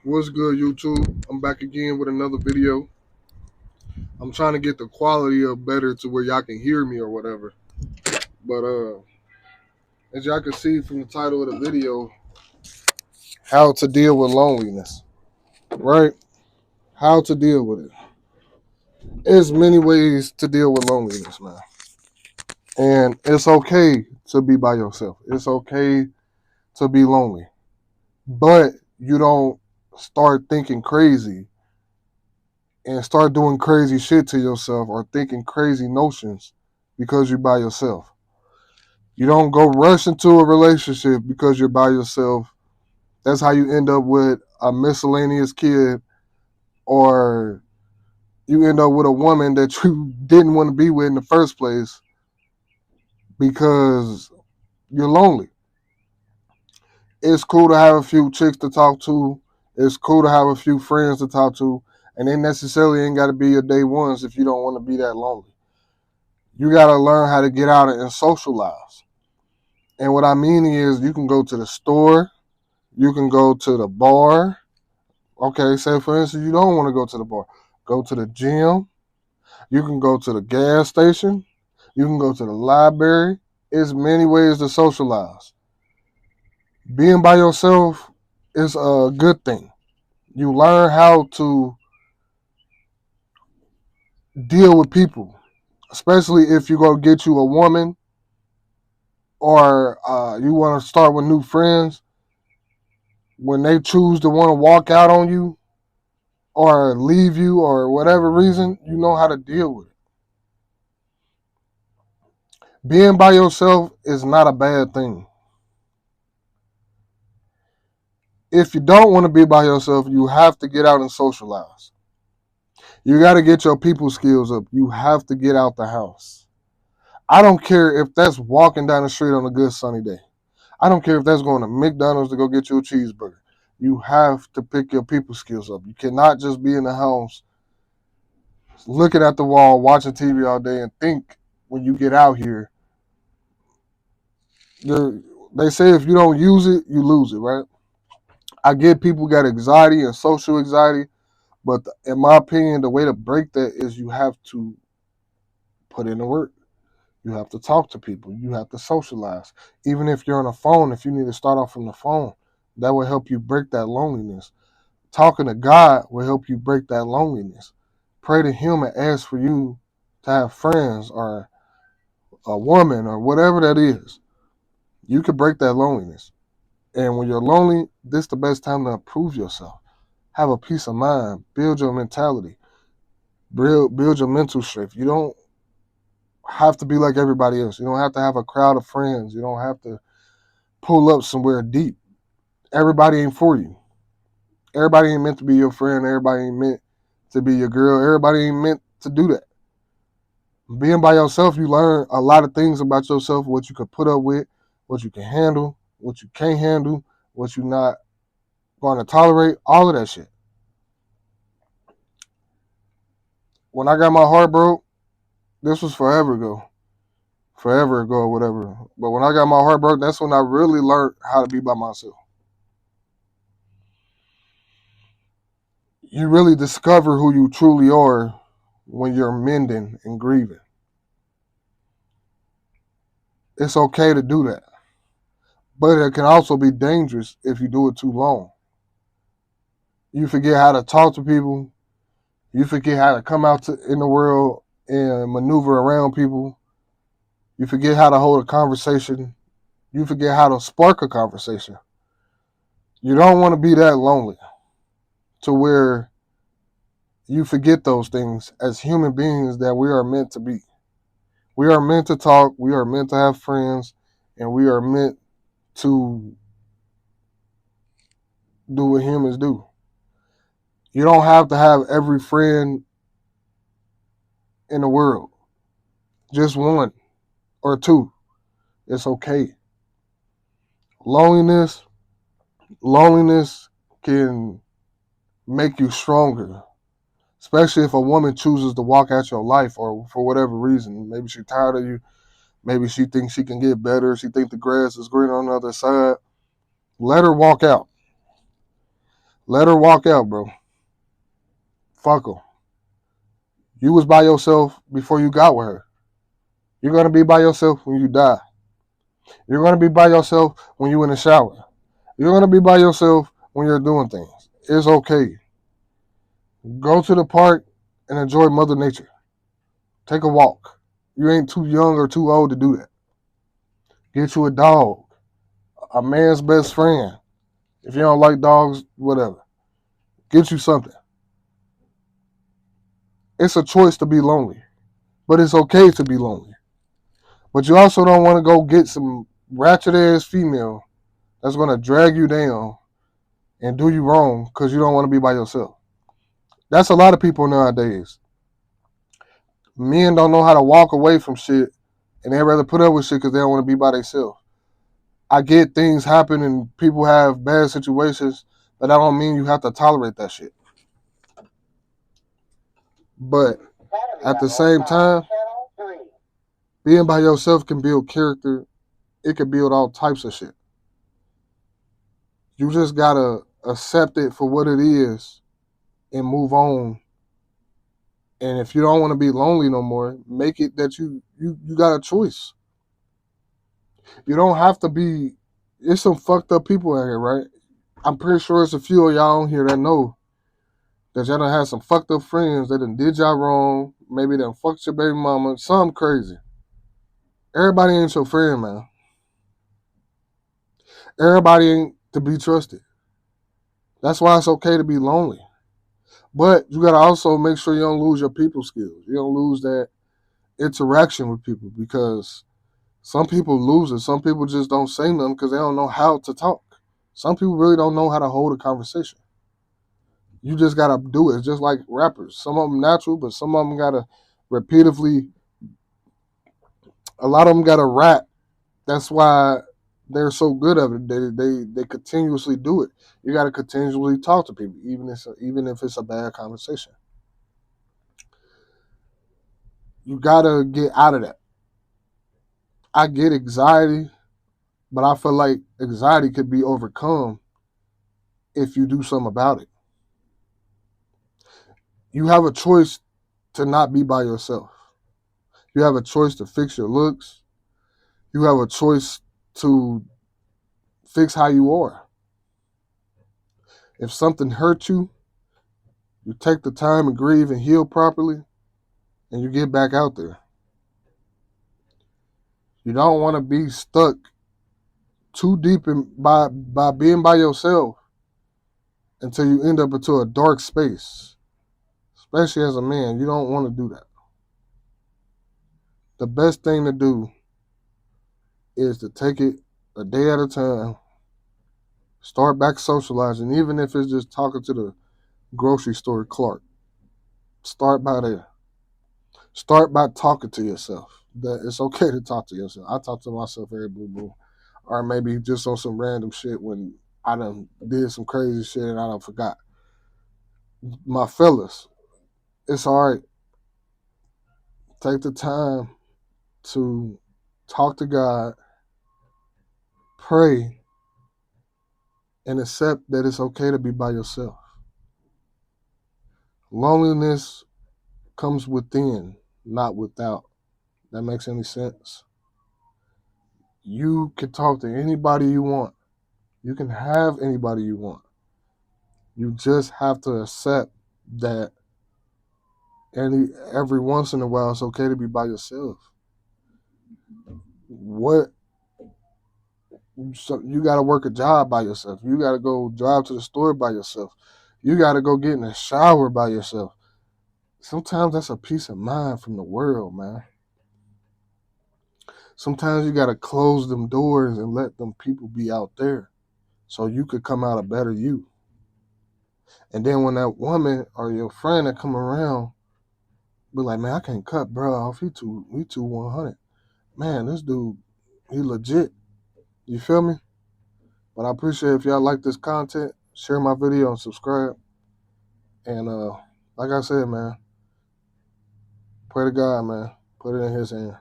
What's good, YouTube? I'm back again with another video. I'm trying to get the quality up better to where y'all can hear me or whatever. But as y'all can see from the title of the video, how to deal with loneliness, right? How to deal with it. There's many ways to deal with loneliness, man. And it's okay to be by yourself. It's okay to be lonely. But you don't start thinking crazy and start doing crazy shit to yourself or thinking crazy notions because you're by yourself. You don't go rush into a relationship because you're by yourself. That's how you end up with a miscellaneous kid, or you end up with a woman that you didn't want to be with in the first place because you're lonely. It's cool to have a few chicks to talk to. It's cool to have a few friends to talk to. And they necessarily ain't got to be your day ones if you don't want to be that lonely. You got to learn how to get out and socialize. And what I mean is you can go to the store, you can go to the bar. Okay, say for instance, you don't want to go to the bar. Go to the gym. You can go to the gas station. You can go to the library. It's many ways to socialize. Being by yourself is a good thing. You learn how to deal with people, especially if you go get you a woman or you want to start with new friends. When they choose to want to walk out on you or leave you or whatever reason, you know how to deal with it. Being by yourself is not a bad thing. If you don't want to be by yourself, you have to get out and socialize. You got to get your people skills up. You have to get out the house. I don't care if that's walking down the street on a good sunny day. I don't care if that's going to McDonald's to go get you a cheeseburger. You have to pick your people skills up. You cannot just be in the house looking at the wall, watching TV all day and think when you get out here, they say if you don't use it, you lose it, right? I get people got anxiety and social anxiety, but in my opinion, the way to break that is you have to put in the work. You have to talk to people. You have to socialize. Even if you're on a phone, if you need to start off from the phone, that will help you break that loneliness. Talking to God will help you break that loneliness. Pray to Him and ask for you to have friends or a woman or whatever that is. You can break that loneliness. And when you're lonely, this is the best time to improve yourself. Have a peace of mind. Build your mentality. Build your mental strength. You don't have to be like everybody else. You don't have to have a crowd of friends. You don't have to pull up somewhere deep. Everybody ain't for you. Everybody ain't meant to be your friend. Everybody ain't meant to be your girl. Everybody ain't meant to do that. Being by yourself, you learn a lot of things about yourself, what you can put up with, what you can handle, what you can't handle, what you're not going to tolerate, all of that shit. When I got my heart broke, this was forever ago or whatever. But when I got my heart broke, that's when I really learned how to be by myself. You really discover who you truly are when you're mending and grieving. It's okay to do that. But it can also be dangerous if you do it too long. You forget how to talk to people. You forget how to come out in the world and maneuver around people. You forget how to hold a conversation. You forget how to spark a conversation. You don't want to be that lonely to where you forget those things as human beings that we are meant to be. We are meant to talk. We are meant to have friends. And we are meant to do what humans do. You don't have to have every friend in the world. Just one or two. It's okay. Loneliness, loneliness can make you stronger. Especially if a woman chooses to walk out your life or for whatever reason. Maybe she's tired of you. Maybe she thinks she can get better. She thinks the grass is greener on the other side. Let her walk out. Let her walk out, bro. Fuck her. You was by yourself before you got with her. You're gonna be by yourself when you die. You're gonna be by yourself when you in the shower. You're gonna be by yourself when you're doing things. It's okay. Go to the park and enjoy Mother Nature. Take a walk. You ain't too young or too old to do that. Get you a dog, a man's best friend. If you don't like dogs, whatever. Get you something. It's a choice to be lonely, but it's okay to be lonely. But you also don't want to go get some ratchet ass female that's going to drag you down and do you wrong because you don't want to be by yourself. That's a lot of people nowadays. Men don't know how to walk away from shit and they rather put up with shit because they don't want to be by themselves. I get things happen and people have bad situations, but that don't mean you have to tolerate that shit. But at the same time, being by yourself can build character. It can build all types of shit. You just gotta accept it for what it is and move on. And if you don't want to be lonely no more, make it that you got a choice. You don't have to be. It's some fucked up people out here, right? I'm pretty sure it's a few of y'all on here that know that y'all done had some fucked up friends that done did y'all wrong. Maybe done fucked your baby mama. Something crazy. Everybody ain't your friend, man. Everybody ain't to be trusted. That's why it's okay to be lonely. But you gotta also make sure you don't lose your people skills. You don't lose that interaction with people because some people lose it. Some people just don't say nothing because they don't know how to talk. Some people really don't know how to hold a conversation. You just gotta do it. It's just like rappers. Some of them natural, but some of them gotta repeatedly. A lot of them gotta rap. That's why they're so good at it. They continuously do it. You gotta continually talk to people, even if it's a bad conversation. You gotta get out of that. I get anxiety, but I feel like anxiety could be overcome if you do something about it. You have a choice to not be by yourself. You have a choice to fix your looks. You have a choice to fix how you are. If something hurt you, you take the time and grieve and heal properly, and you get back out there. You don't want to be stuck too deep in by being by yourself until you end up into a dark space. Especially as a man, you don't want to do that. The best thing to do is to take it a day at a time. Start back socializing, even if it's just talking to the grocery store clerk. Start by there. Start by talking to yourself. That it's okay to talk to yourself. I talk to myself every blue moon, or maybe just on some random shit when I done did some crazy shit and I done forgot. My fellas, it's all right. Take the time to talk to God, pray, and accept that it's okay to be by yourself. Loneliness comes within, not without. That makes any sense? You can talk to anybody you want. You can have anybody you want. You just have to accept that every once in a while it's okay to be by yourself. What so you gotta work a job by yourself. You gotta go drive to the store by yourself. You gotta go get in the shower by yourself. Sometimes that's a peace of mind from the world, man. Sometimes you gotta close them doors and let them people be out there so you could come out a better you. And then when that woman or your friend that come around be like, man, I can't cut bro off. He too 100. Man, this dude, he legit. You feel me? But I appreciate if y'all like this content, share my video and subscribe. And like I said, man, pray to God, man. Put it in his hands.